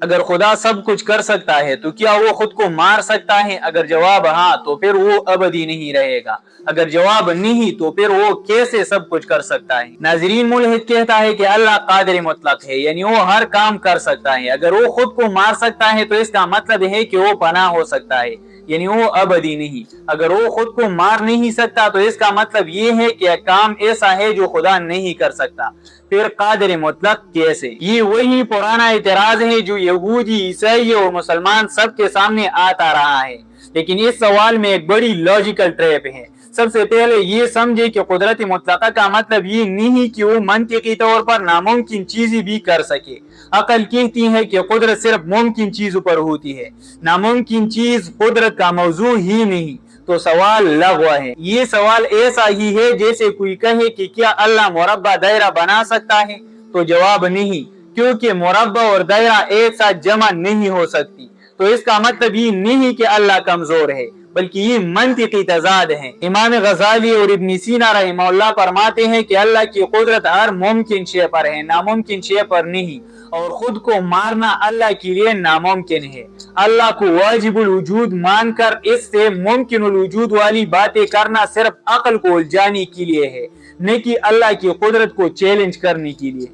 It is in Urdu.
اگر خدا سب کچھ کر سکتا ہے تو کیا وہ خود کو مار سکتا ہے؟ اگر جواب ہاں تو پھر وہ ابدی نہیں رہے گا، اگر جواب نہیں تو پھر وہ کیسے سب کچھ کر سکتا ہے؟ ناظرین، ملحد کہتا ہے کہ اللہ قادر مطلق ہے، یعنی وہ ہر کام کر سکتا ہے۔ اگر وہ خود کو مار سکتا ہے تو اس کا مطلب ہے کہ وہ پناہ ہو سکتا ہے، یعنی وہ ابدی نہیں۔ اگر وہ خود کو مار نہیں سکتا تو اس کا مطلب یہ ہے کہ ایک کام ایسا ہے جو خدا نہیں کر سکتا، پھر قادر مطلق کیسے؟ یہ وہی پرانا اعتراض ہے جو یہودی، عیسائی اور مسلمان سب کے سامنے آتا رہا ہے، لیکن اس سوال میں ایک بڑی لاجیکل ٹریپ ہے۔ سب سے پہلے یہ سمجھے کہ قدرت مطلقہ کا مطلب یہ نہیں کہ وہ منطقی طور پر ناممکن چیزیں بھی کر سکے۔ عقل کہتی ہے کہ قدرت صرف ممکن چیزوں پر ہوتی ہے، ناممکن چیز قدرت کا موضوع ہی نہیں۔ تو سوال لغو ہے۔ یہ سوال ایسا ہی ہے جیسے کوئی کہے کہ کیا اللہ مربع دائرہ بنا سکتا ہے؟ تو جواب نہیں، کیونکہ مربع اور دائرہ ایک ساتھ جمع نہیں ہو سکتی۔ تو اس کا مطلب یہ نہیں کہ اللہ کمزور ہے، بلکہ یہ منطقی تضاد ہے۔ امام غزالی اور ابن سینا رحمہ اللہ فرماتے ہیں کہ اللہ کی قدرت ہر ممکن شے پر ہے، ناممکن شے پر نہیں، اور خود کو مارنا اللہ کے لیے ناممکن ہے۔ اللہ کو واجب الوجود مان کر اس سے ممکن الوجود والی باتیں کرنا صرف عقل کو الجھانے کے لیے ہے، نہ کہ اللہ کی قدرت کو چیلنج کرنے کے لیے۔